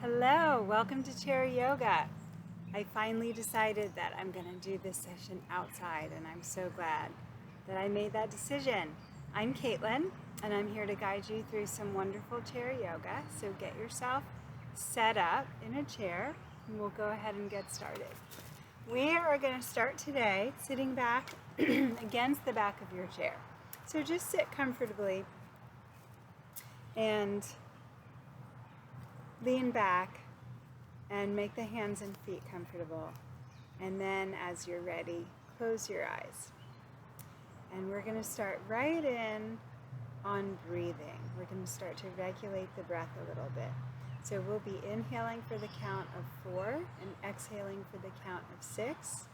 Hello, welcome to chair yoga. I finally decided that I'm going to do this session outside, and I'm so glad that I made that decision. I'm Caitlin, and I'm here to guide you through some wonderful chair yoga. So get yourself set up in a chair, and we'll go ahead and get started. We are going to start today sitting back against the back of your chair. So just sit comfortably and lean back and make the hands and feet comfortable. And then as you're ready, close your eyes. And we're going to start right in on breathing. We're going to start to regulate the breath a little bit. So we'll be inhaling for the count of 4 and exhaling for the count of 6.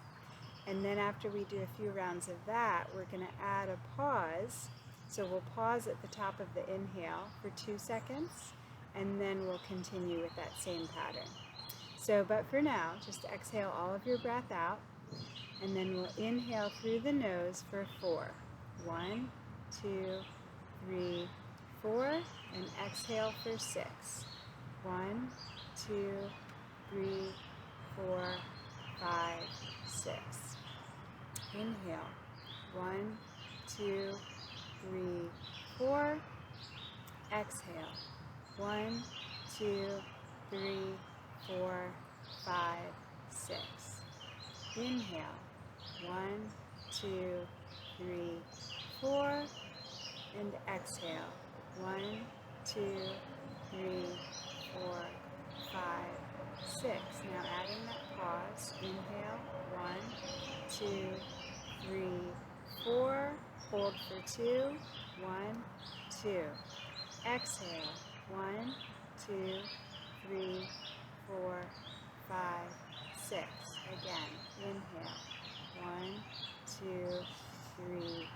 And then after we do a few rounds of that, we're going to add a pause. So we'll pause at the top of the inhale for 2 seconds. And then we'll continue with that same pattern. So, but for now, just exhale all of your breath out, and then we'll inhale through the nose for 4. 1, 2, 3, 4, and exhale for 6. 1, 2, 3, 4, 5, 6. Inhale. 1, 2, 3, 4. Exhale. 1, 2, 3, 4, 5, 6. Inhale. 1, 2, 3, 4. And exhale. 1, 2, 3, 4, 5, 6. Now adding that pause. Inhale. 1, 2, 3, 4. Hold for 2. 1, 2. Exhale. 1, 2, 3, 4, 5, 6. Again, inhale. 1, 2, 3,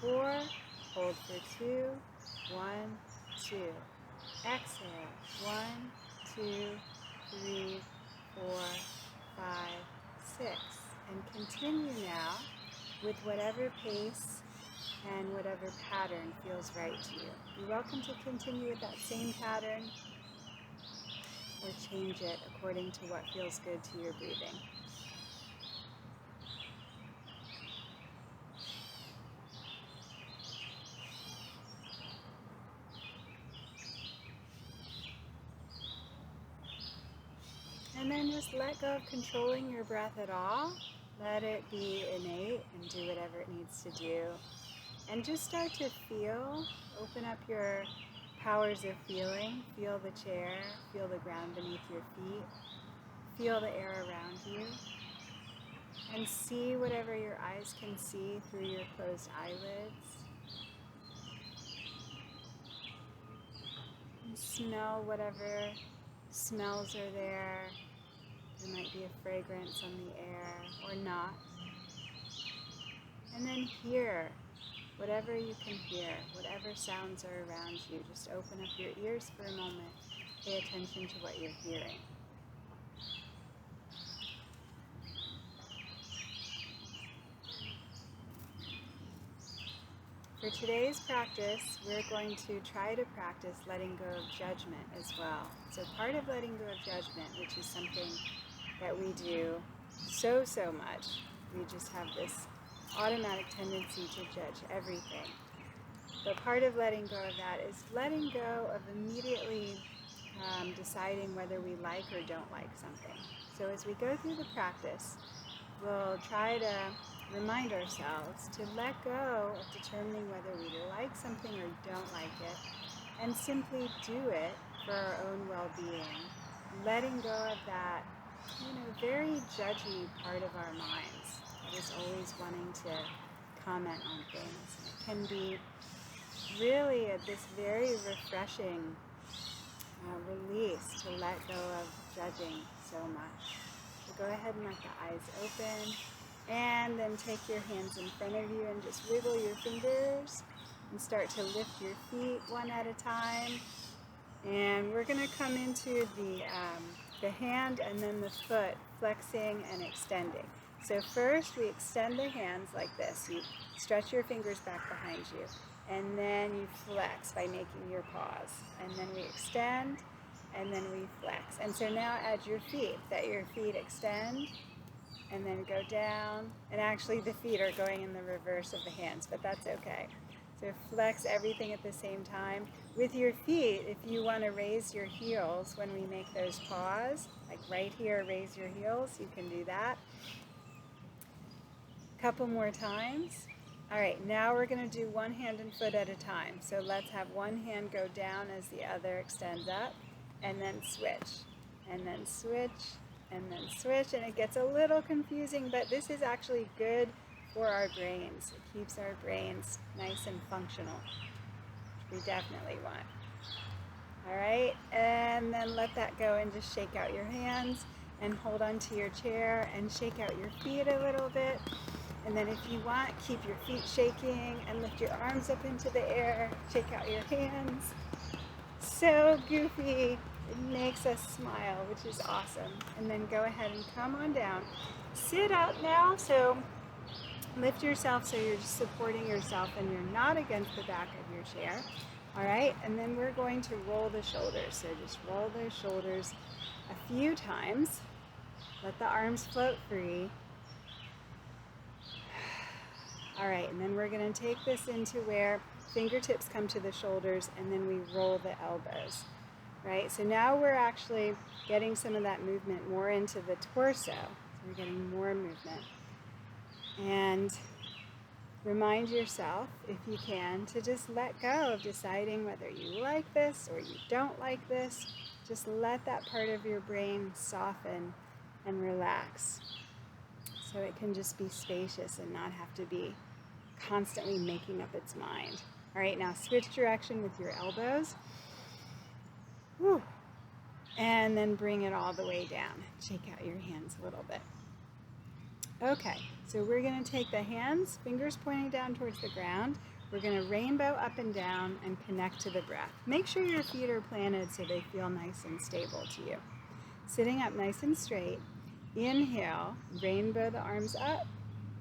4. Hold for 2. 1, 2. Exhale. 1, 2, 3, 4, 5, 6. And continue now with whatever pace and whatever pattern feels right to you. You're welcome to continue with that same pattern or change it according to what feels good to your breathing. And then just let go of controlling your breath at all. Let it be innate and do whatever it needs to do. And just start to feel, open up your powers of feeling. Feel the chair, feel the ground beneath your feet, feel the air around you, and see whatever your eyes can see through your closed eyelids. And smell whatever smells are there. There might be a fragrance on the air or not. And then hear whatever you can hear, whatever sounds are around you. Just open up your ears for a moment. Pay attention to what you're hearing. For today's practice, we're going to try to practice letting go of judgment as well. So part of letting go of judgment, which is something that we do so much, we just have this automatic tendency to judge everything. But part of letting go of that is letting go of immediately deciding whether we like or don't like something. So as we go through the practice, we'll try to remind ourselves to let go of determining whether we like something or don't like it, and simply do it for our own well-being, letting go of that, very judgy part of our minds that is always wanting to comment on things. It can be really this very refreshing release to let go of judging so much. So go ahead and let the eyes open, and then take your hands in front of you and just wiggle your fingers and start to lift your feet one at a time. And we're going to come into the hand and then the foot, flexing and extending. So first we extend the hands like this. You stretch your fingers back behind you, and then you flex by making your pause. And then we extend, and then we flex. And so now add your feet, that your feet extend and then go down. And actually the feet are going in the reverse of the hands, but that's okay. So flex everything at the same time. With your feet, if you want to raise your heels when we make those paws, like right here, raise your heels, you can do that. Couple more times. All right, now we're going to do one hand and foot at a time. So let's have one hand go down as the other extends up, and then switch, and then switch, and then switch. And it gets a little confusing, but this is actually good for our brains. It keeps our brains nice and functional, which we definitely want. All right, and then let that go and just shake out your hands and hold on to your chair and shake out your feet a little bit. And then if you want, keep your feet shaking and lift your arms up into the air, shake out your hands. So goofy, it makes us smile, which is awesome. And then go ahead and come on down. Sit up now, so lift yourself so you're just supporting yourself and you're not against the back of your chair. All right, and then we're going to roll the shoulders. So just roll those shoulders a few times. Let the arms float free. All right, and then we're going to take this into where fingertips come to the shoulders and then we roll the elbows, right? So now we're actually getting some of that movement more into the torso. So we're getting more movement. And remind yourself, if you can, to just let go of deciding whether you like this or you don't like this. Just let that part of your brain soften and relax, so it can just be spacious and not have to be constantly making up its mind. All right, now switch direction with your elbows. Whew. And then bring it all the way down. Shake out your hands a little bit. Okay, so we're going to take the hands, fingers pointing down towards the ground. We're going to rainbow up and down and connect to the breath. Make sure your feet are planted so they feel nice and stable to you. Sitting up nice and straight. Inhale, rainbow the arms up,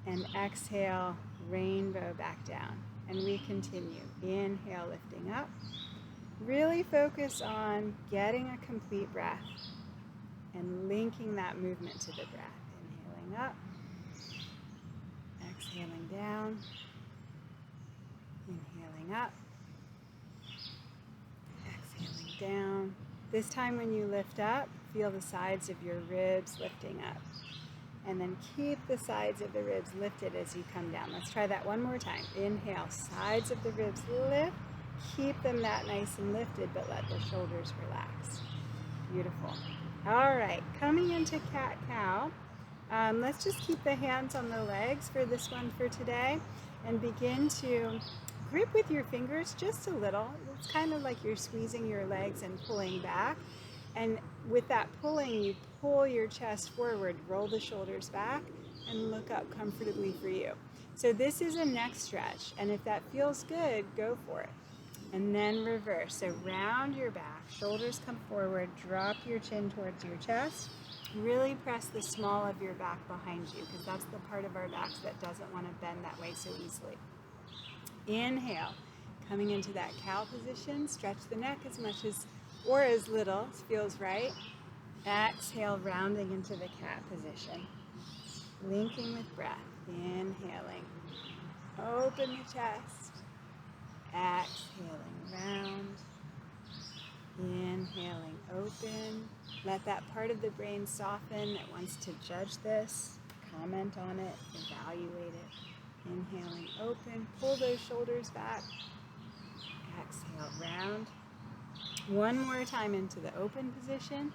and exhale, rainbow back down. And we continue. Inhale, lifting up. Really focus on getting a complete breath and linking that movement to the breath. Inhaling up, exhaling down, inhaling up, exhaling down. This time when you lift up, feel the sides of your ribs lifting up. And then keep the sides of the ribs lifted as you come down. Let's try that one more time. Inhale, sides of the ribs lift. Keep them that nice and lifted, but let the shoulders relax. Beautiful. All right, coming into cat-cow. Let's just keep the hands on the legs for this one for today and begin to grip with your fingers just a little. It's kind of like you're squeezing your legs and pulling back. And with that pulling, you pull your chest forward, roll the shoulders back, and look up comfortably for you. So this is a neck stretch, and if that feels good, go for it. And then reverse. So round your back, shoulders come forward, drop your chin towards your chest. Really press the small of your back behind you, because that's the part of our backs that doesn't want to bend that way so easily. Inhale, coming into that cow position, stretch the neck as much as or as little as feels right. Exhale, rounding into the cat position. Linking with breath. Inhaling. Open the chest. Exhaling, round. Inhaling, open. Let that part of the brain soften that wants to judge this, comment on it, evaluate it. Inhaling, open. Pull those shoulders back. Exhale, round. One more time into the open position.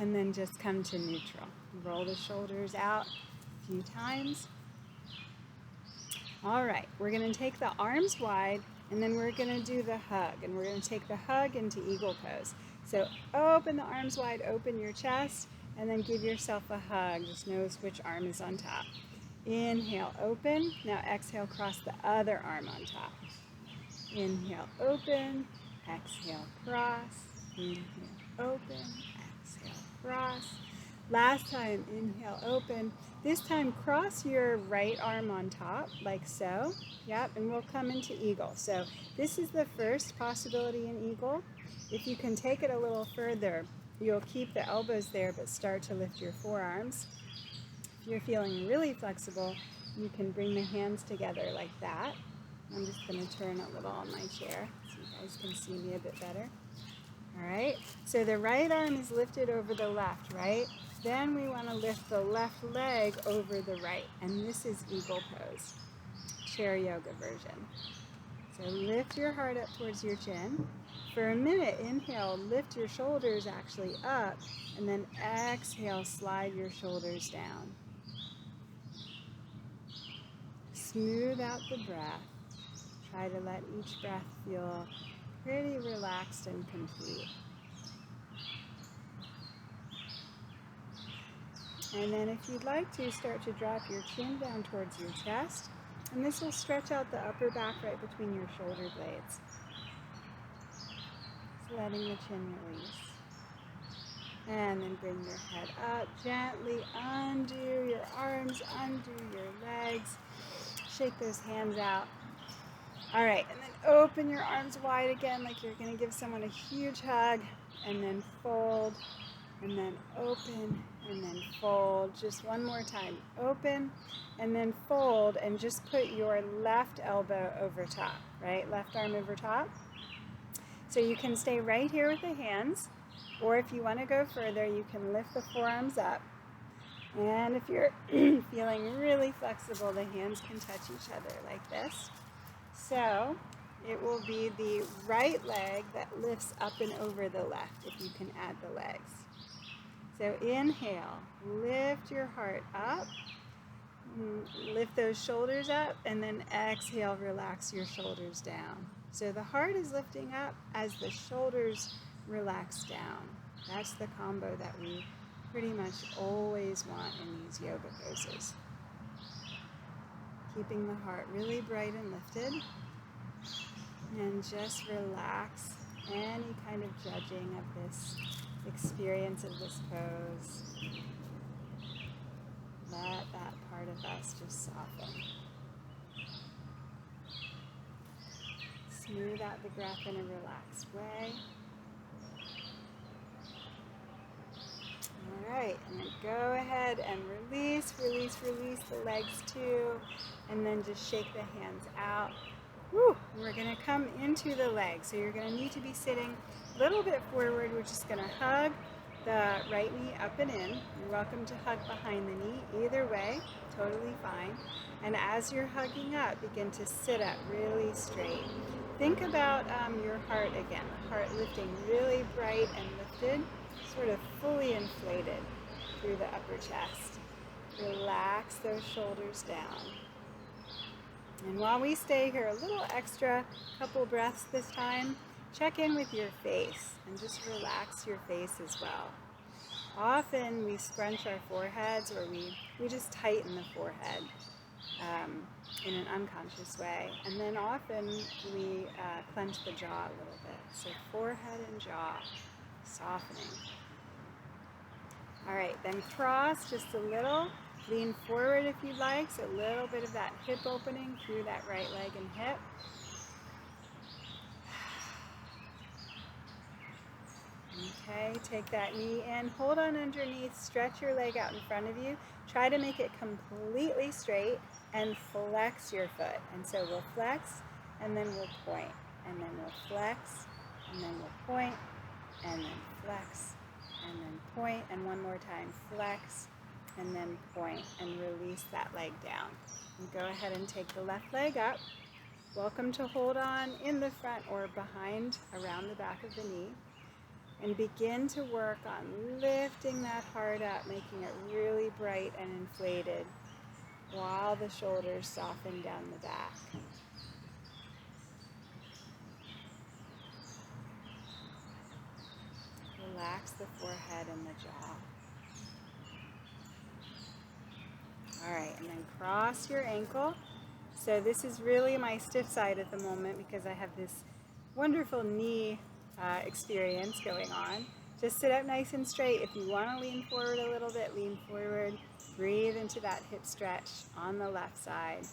And then just come to neutral. Roll the shoulders out a few times. All right, we're going to take the arms wide, and then we're going to do the hug. And we're going to take the hug into eagle pose. So open the arms wide, open your chest, and then give yourself a hug. Just notice which arm is on top. Inhale, open. Now exhale, cross the other arm on top. Inhale, open. Exhale, cross. Inhale, open. Exhale, cross. Last time, inhale, open. This time, cross your right arm on top, like so. Yep, and we'll come into eagle. So this is the first possibility in eagle. If you can take it a little further, you'll keep the elbows there, but start to lift your forearms. If you're feeling really flexible, you can bring the hands together like that. I'm just going to turn a little on my chair so you guys can see me a bit better. All right, so the right arm is lifted over the left, right? Then we want to lift the left leg over the right, and this is eagle pose, chair yoga version. So lift your heart up towards your chin. For a minute, inhale, lift your shoulders actually up, and then exhale, slide your shoulders down. Smooth out the breath. Try to let each breath feel pretty relaxed and complete. And then if you'd like to, start to drop your chin down towards your chest. And this will stretch out the upper back right between your shoulder blades. Just letting the chin release. And then bring your head up. Gently undo your arms, undo your legs. Shake those hands out. All right, and then open your arms wide again like you're going to give someone a huge hug. And then fold. And then open, and then fold. Just one more time. Open, and then fold, and just put your left elbow over top, right? Left arm over top. So you can stay right here with the hands, or if you want to go further, you can lift the forearms up. And if you're feeling really flexible, the hands can touch each other like this. So it will be the right leg that lifts up and over the left, if you can add the legs. So inhale, lift your heart up, lift those shoulders up, and then exhale, relax your shoulders down. So the heart is lifting up as the shoulders relax down. That's the combo that we pretty much always want in these yoga poses. Keeping the heart really bright and lifted, and just relax any kind of judging of this experience of this pose. Let that part of us just soften. Smooth out the breath in a relaxed way. All right, and then go ahead and release the legs too, and then just shake the hands out. Woo! We're going to come into the legs, so you're going to need to be sitting a little bit forward. We're just going to hug the right knee up and in. You're welcome to hug behind the knee, either way, totally fine. And as you're hugging up, begin to sit up really straight. Think about your heart again, the heart lifting really bright and lifted, sort of fully inflated through the upper chest. Relax those shoulders down. And while we stay here a little extra, couple breaths this time, check in with your face and just relax your face as well. Often we scrunch our foreheads, or we just tighten the forehead in an unconscious way. And then often we clench the jaw a little bit. So forehead and jaw, softening. All right, then cross just a little. Lean forward if you'd like, so a little bit of that hip opening through that right leg and hip. Okay, take that knee in, hold on underneath, stretch your leg out in front of you. Try to make it completely straight and flex your foot. And so we'll flex, and then we'll point, and then we'll flex, and then we'll point, and then flex, and then point, and one more time, flex, and then point, and release that leg down. And go ahead and take the left leg up. Welcome to hold on in the front or behind, around the back of the knee. And begin to work on lifting that heart up, making it really bright and inflated while the shoulders soften down the back. Relax the forehead and the jaw. All right, and then cross your ankle. So this is really my stiff side at the moment because I have this wonderful knee experience going on. Just sit up nice and straight. If you want to lean forward a little bit, lean forward. Breathe into that hip stretch on the left side.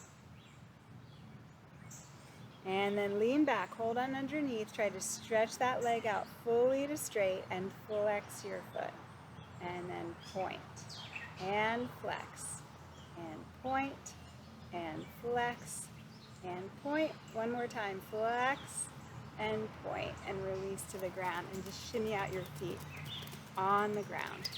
And then lean back, hold on underneath, try to stretch that leg out fully to straight and flex your foot. And then point and flex and point and flex and point. One more time, flex and point and release to the ground and just shimmy out your feet on the ground.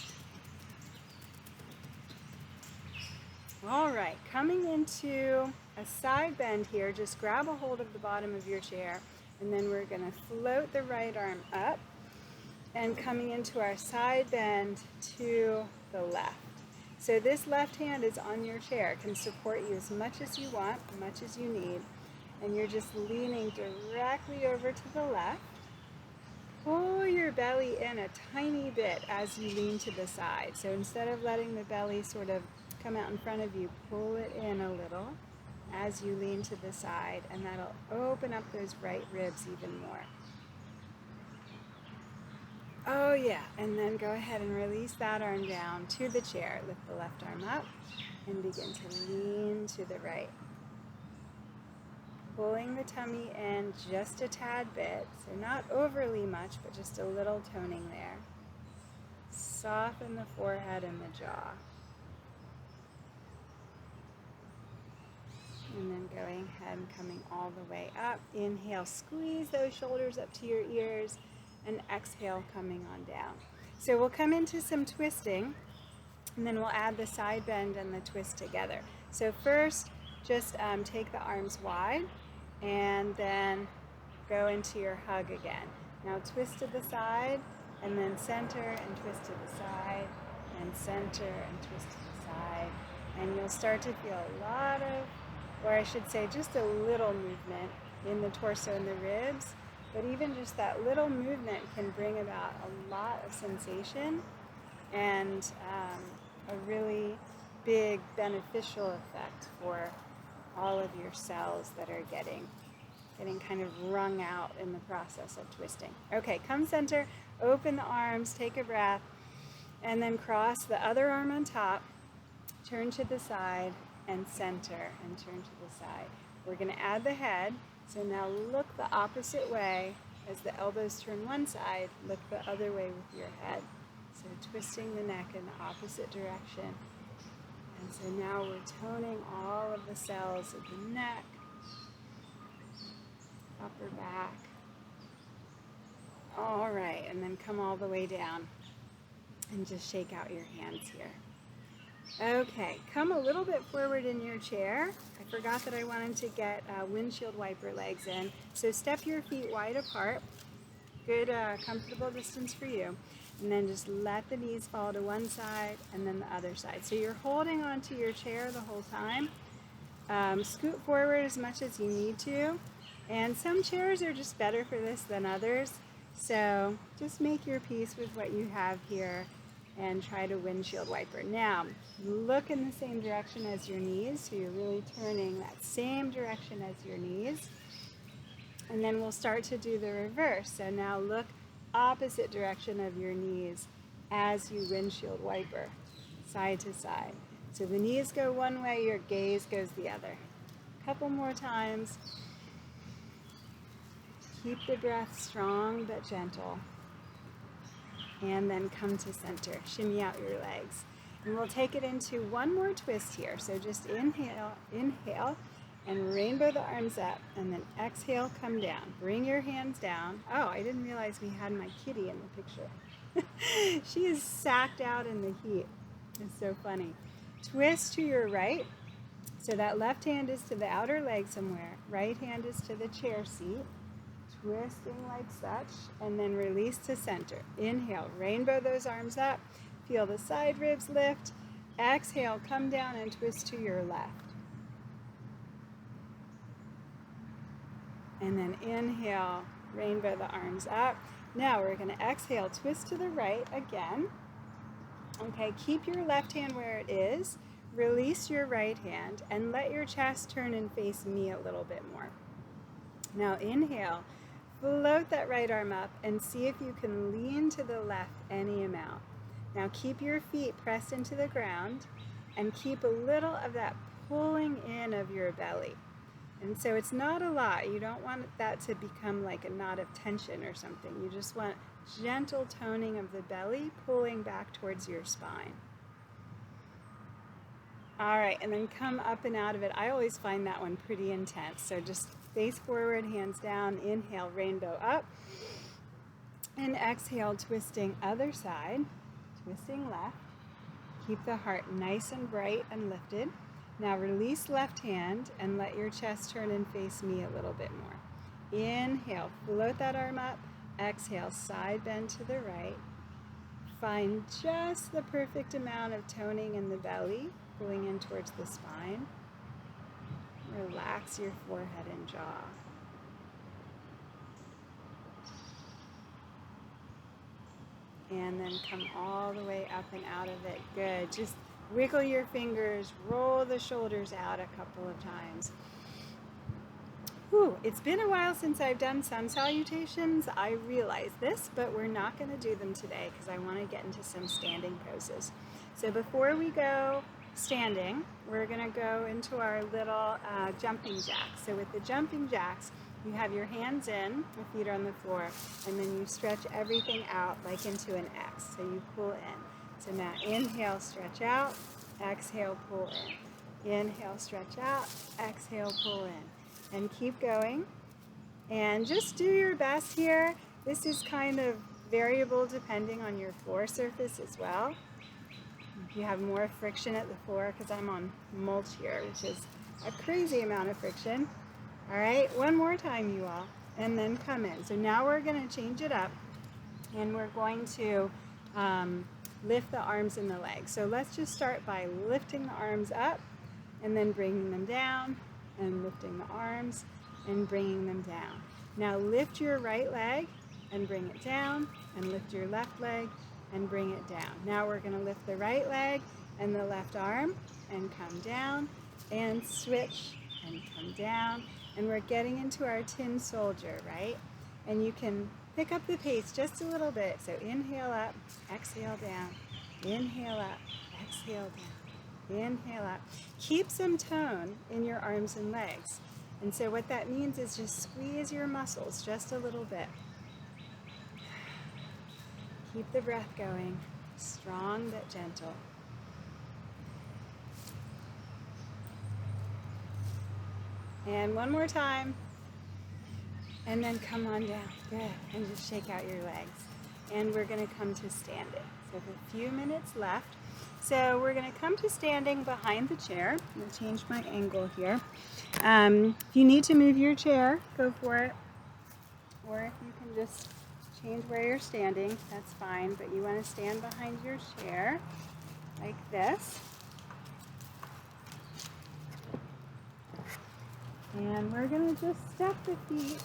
All right, coming into a side bend here, just grab a hold of the bottom of your chair, and then we're going to float the right arm up and coming into our side bend to the left. So this left hand is on your chair. It can support you as much as you want, as much as you need, and you're just leaning directly over to the left. Pull your belly in a tiny bit as you lean to the side. So instead of letting the belly sort of come out in front of you, pull it in a little as you lean to the side, and that'll open up those right ribs even more. Oh yeah, and then go ahead and release that arm down to the chair. Lift the left arm up and begin to lean to the right. Pulling the tummy in just a tad bit, so not overly much, but just a little toning there. Soften the forehead and the jaw. And then going ahead and coming all the way up. Inhale, squeeze those shoulders up to your ears, and exhale, coming on down. So we'll come into some twisting, and then we'll add the side bend and the twist together. So first, just take the arms wide, and then go into your hug again. Now twist to the side, and then center and twist to the side, and center and twist to the side. And you'll start to feel a lot of, or I should say just a little movement in the torso and the ribs. But even just that little movement can bring about a lot of sensation and a really big beneficial effect for all of your cells that are getting kind of wrung out in the process of twisting. Okay, come center, open the arms, take a breath, and then cross the other arm on top, turn to the side, and center, and turn to the side. We're going to add the head, so now look the opposite way. As the elbows turn one side, look the other way with your head. So twisting the neck in the opposite direction. And so now we're toning all of the cells of the neck, upper back. All right, and then come all the way down and just shake out your hands here. Okay, come a little bit forward in your chair. I forgot that I wanted to get windshield wiper legs in. So step your feet wide apart. Good, comfortable distance for you. And then just let the knees fall to one side and then the other side. So you're holding onto your chair the whole time. Scoot forward as much as you need to. And some chairs are just better for this than others. So just make your peace with what you have here and try to windshield wiper. Now, look in the same direction as your knees, so you're really turning that same direction as your knees. And then we'll start to do the reverse. So now look opposite direction of your knees as you windshield wiper, side to side. So the knees go one way, your gaze goes the other. A couple more times. Keep the breath strong but gentle. And then come to center. Shimmy out your legs. And we'll take it into one more twist here. So just inhale, and rainbow the arms up. And then exhale, come down. Bring your hands down. Oh, I didn't realize we had my kitty in the picture. She is sacked out in the heat. It's so funny. Twist to your right. So that left hand is to the outer leg somewhere. Right hand is to the chair seat. Twisting like such, and then release to center. Inhale, rainbow those arms up. Feel the side ribs lift. Exhale, come down and twist to your left. And then inhale, rainbow the arms up. Now we're going to exhale, twist to the right again. Okay, keep your left hand where it is. Release your right hand and let your chest turn and face me a little bit more. Now inhale. float that right arm up and see if you can lean to the left any amount. Now keep your feet pressed into the ground and keep a little of that pulling in of your belly. And so it's not a lot. You don't want that to become like a knot of tension or something. You just want gentle toning of the belly, pulling back towards your spine. All right, and then come up and out of it. I always find that one pretty intense. So just face forward, hands down, inhale, rainbow up. And exhale, twisting other side, twisting left. Keep the heart nice and bright and lifted. Now release left hand and let your chest turn and face me a little bit more. Inhale, float that arm up. Exhale, side bend to the right. Find just the perfect amount of toning in the belly, pulling in towards the spine. Relax your forehead and jaw. And then come all the way up and out of it. Good. Just wiggle your fingers, roll the shoulders out a couple of times. Whew, it's been a while since I've done sun salutations. I realize this, but we're not going to do them today because I want to get into some standing poses. So before we go standing, we're going to go into our little jumping jacks. So with the jumping jacks, you have your hands in, your feet are on the floor, and then you stretch everything out like into an X. So you pull in. So now inhale, stretch out, exhale, pull in. Inhale, stretch out, exhale, pull in. And keep going. And just do your best here. This is kind of variable depending on your floor surface as well. If you have more friction at the floor, because I'm on mulch here, which is a crazy amount of friction. All right, one more time, you all, and then come in. So now we're going to change it up, and we're going to lift the arms and the legs. So let's just start by lifting the arms up, and then bringing them down, and lifting the arms, and bringing them down. Now lift your right leg, and bring it down, and lift your left leg, and bring it down. Now we're going to lift the right leg and the left arm, and come down, and switch, and come down. And we're getting into our tin soldier, right? And you can pick up the pace just a little bit. So inhale up, exhale down, inhale up, exhale down, inhale up. Keep some tone in your arms and legs. And so what that means is just squeeze your muscles just a little bit. Keep the breath going, strong but gentle. And one more time, and then come on down. Good, and just shake out your legs. And we're going to come to standing. So a few minutes left. So we're going to come to standing behind the chair. I'm going to change my angle here. If you need to move your chair, go for it. Or if you can just change where you're standing, that's fine. But you want to stand behind your chair like this. And we're going to just step the feet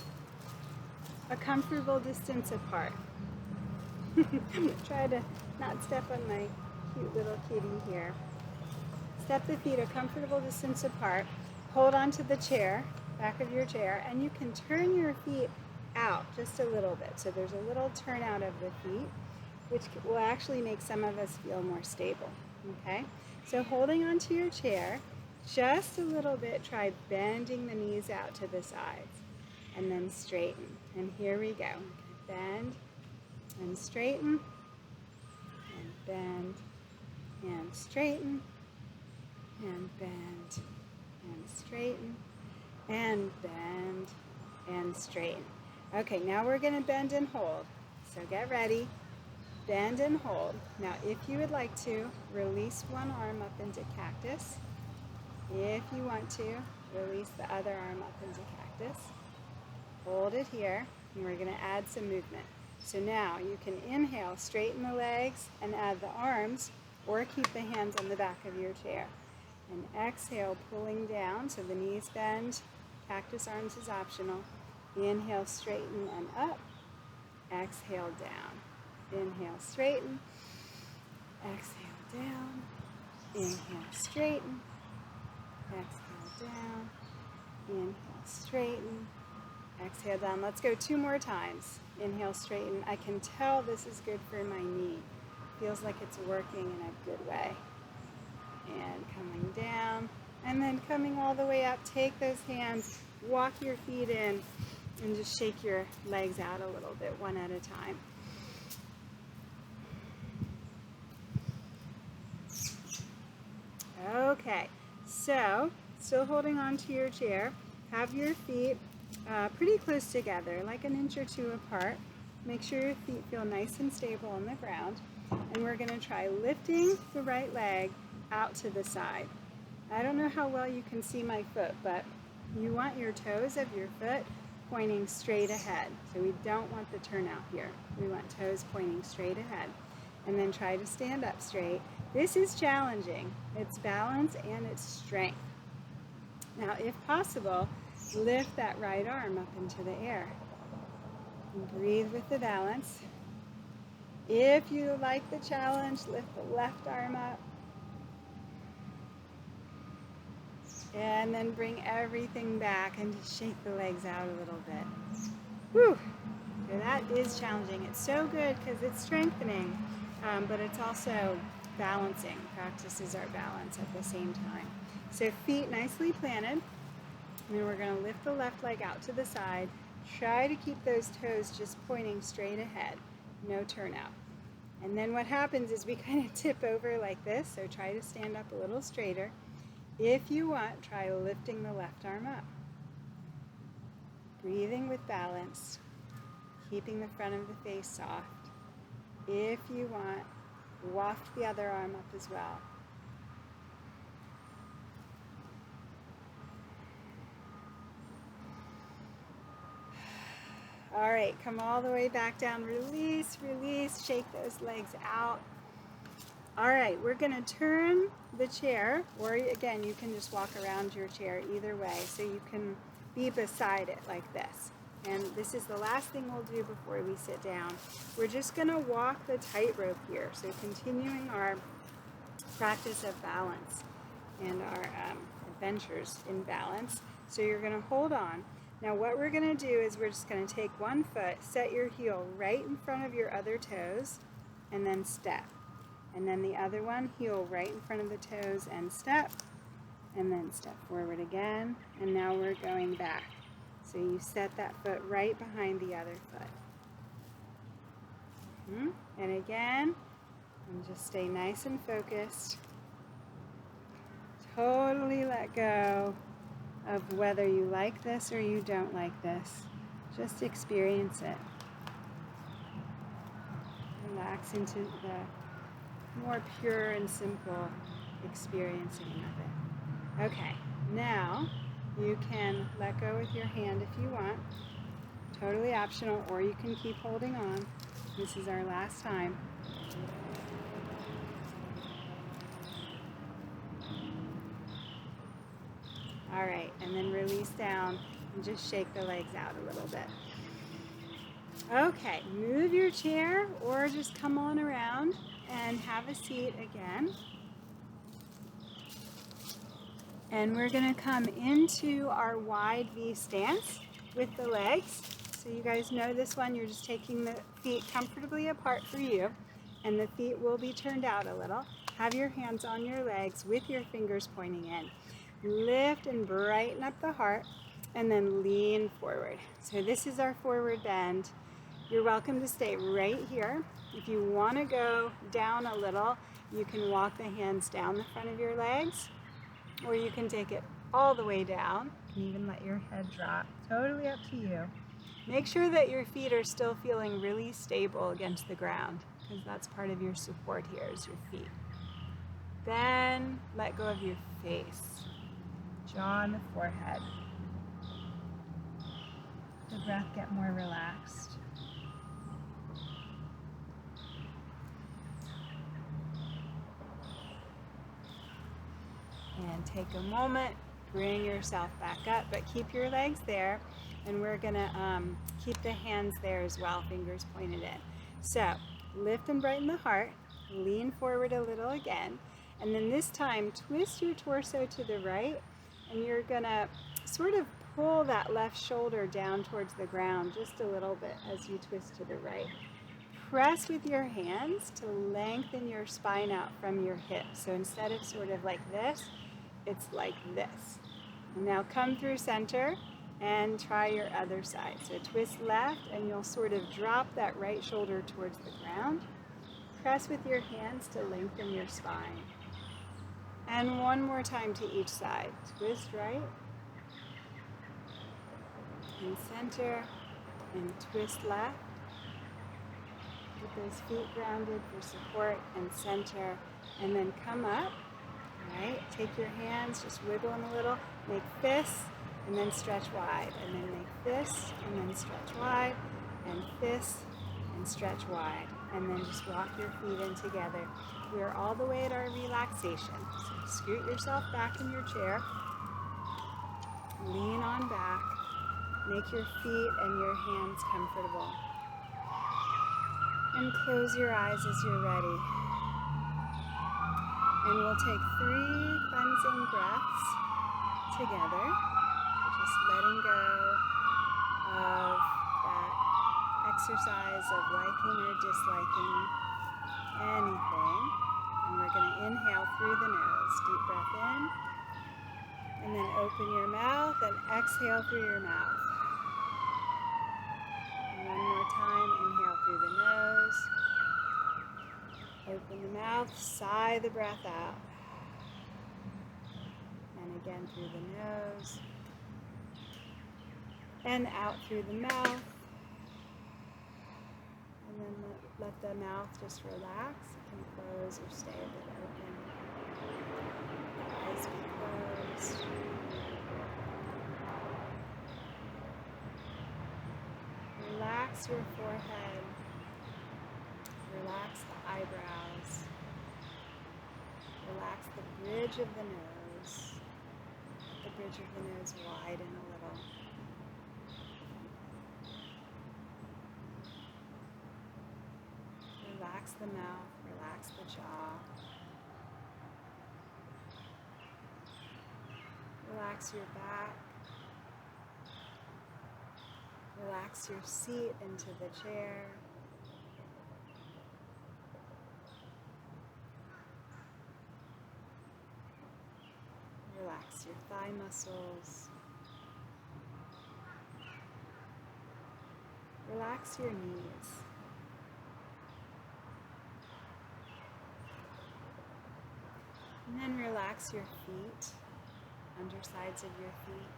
a comfortable distance apart. I'm going to try to not step on my cute little kitty here. Step the feet a comfortable distance apart. Hold onto the chair, back of your chair, and you can turn your feet out just a little bit. So there's a little turnout of the feet, which will actually make some of us feel more stable. Okay? So holding onto your chair, just a little bit, try bending the knees out to the sides and then straighten. And here we go. Bend and straighten and bend and straighten and bend and straighten and bend and straighten. Okay, now we're going to bend and hold. So get ready. Bend and hold. Now if you would like to, release one arm up into cactus. If you want to, release the other arm up into cactus. Hold it here, and we're going to add some movement. So now you can inhale, straighten the legs, and add the arms, or keep the hands on the back of your chair. And exhale, pulling down, so the knees bend. Cactus arms is optional. Inhale, straighten, and up. Exhale, down. Inhale, straighten. Exhale, down. Inhale, straighten. Exhale, down. Inhale, straighten. Exhale down. Let's go 2 more times. Inhale, straighten. I can tell this is good for my knee. Feels like it's working in a good way. And coming down, and then coming all the way up. Take those hands, walk your feet in, and just shake your legs out a little bit, one at a time. Okay, so still holding on to your chair. Have your feet pretty close together, like an inch or 2 apart. Make sure your feet feel nice and stable on the ground. And we're going to try lifting the right leg out to the side. I don't know how well you can see my foot, but you want your toes of your foot pointing straight ahead. So we don't want the turnout here. We want toes pointing straight ahead. And then try to stand up straight. This is challenging. It's balance and it's strength. Now, if possible, lift that right arm up into the air. And breathe with the balance. If you like the challenge, lift the left arm up. And then bring everything back and just shake the legs out a little bit. Whew! So that is challenging. It's so good because it's strengthening, but it's also balancing. Practices our balance at the same time. So feet nicely planted. And then we're going to lift the left leg out to the side. Try to keep those toes just pointing straight ahead. No turnout. And then what happens is we kind of tip over like this, so try to stand up a little straighter. If you want, try lifting the left arm up. Breathing with balance, keeping the front of the face soft. If you want, waft the other arm up as well. All right, come all the way back down. Release, release, shake those legs out. All right, we're gonna turn the chair, or again, you can just walk around your chair either way, so you can be beside it like this. And this is the last thing we'll do before we sit down. We're just gonna walk the tightrope here, so continuing our practice of balance and our adventures in balance. So you're gonna hold on. Now what we're going to do is we're just going to take one foot, set your heel right in front of your other toes, and then step. And then the other one, heel right in front of the toes and step, and then step forward again. And now we're going back. So you set that foot right behind the other foot. And again, and just stay nice and focused. Totally let go of whether you like this or you don't like this. Just experience it. Relax into the more pure and simple experiencing of it. Okay, now you can let go with your hand if you want. Totally optional, or you can keep holding on. This is our last time. All right, and then release down and just shake the legs out a little bit. Okay, move your chair or just come on around and have a seat again. And we're gonna come into our wide V stance with the legs. So you guys know this one, you're just taking the feet comfortably apart for you, and the feet will be turned out a little. Have your hands on your legs with your fingers pointing in. Lift and brighten up the heart, and then lean forward. So this is our forward bend. You're welcome to stay right here. If you want to go down a little, you can walk the hands down the front of your legs, or you can take it all the way down. You can even let your head drop. Totally up to you. Make sure that your feet are still feeling really stable against the ground, because that's part of your support here is your feet. Then let go of your face. Jaw on the forehead. The breath get more relaxed. And take a moment, bring yourself back up, but keep your legs there. And we're gonna keep the hands there as well, fingers pointed in. So lift and brighten the heart, lean forward a little again, and then this time twist your torso to the right, and you're gonna sort of pull that left shoulder down towards the ground just a little bit as you twist to the right. Press with your hands to lengthen your spine out from your hips. So instead of sort of like this, it's like this. And now come through center and try your other side. So twist left and you'll sort of drop that right shoulder towards the ground. Press with your hands to lengthen your spine. And one more time to each side. Twist right and center and twist left. Get those feet grounded for support and center, and then come up, right? Take your hands, just wiggle them a little, make fists, and then stretch wide, and then make fists, and then stretch wide, and fists, and stretch wide, and then just walk your feet in together. We're all the way at our relaxation, so scoot yourself back in your chair, lean on back, make your feet and your hands comfortable. And close your eyes as you're ready. And we'll take 3 cleansing breaths together. Just letting go of that exercise of liking or disliking anything. And we're going to inhale through the nose. Deep breath in. And then open your mouth and exhale through your mouth. One more time, inhale through the nose. Open the mouth, sigh the breath out. And again through the nose. And out through the mouth. And then let the mouth just relax. It can close or stay a bit open. Eyes be closed. Relax your forehead, relax the eyebrows, relax the bridge of the nose. Let the bridge of the nose widen a little. Relax the mouth, relax the jaw. Relax your back. Relax your seat into the chair. Relax your thigh muscles. Relax your knees. And then relax your feet, undersides of your feet.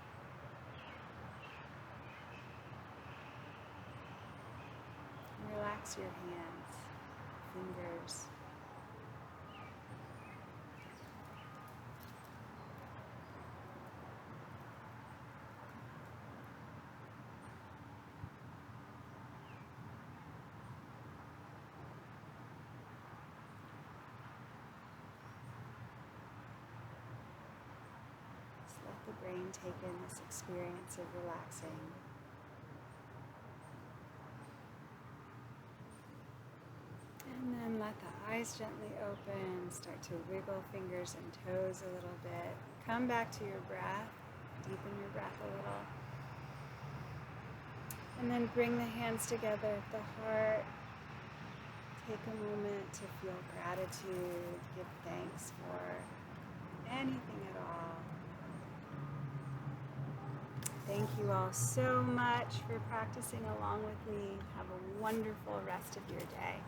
Relax your hands, fingers. Just let the brain take in this experience of relaxing. And then let the eyes gently open, start to wiggle fingers and toes a little bit. Come back to your breath, deepen your breath a little. And then bring the hands together at the heart. Take a moment to feel gratitude, give thanks for anything at all. Thank you all so much for practicing along with me. Have a wonderful rest of your day.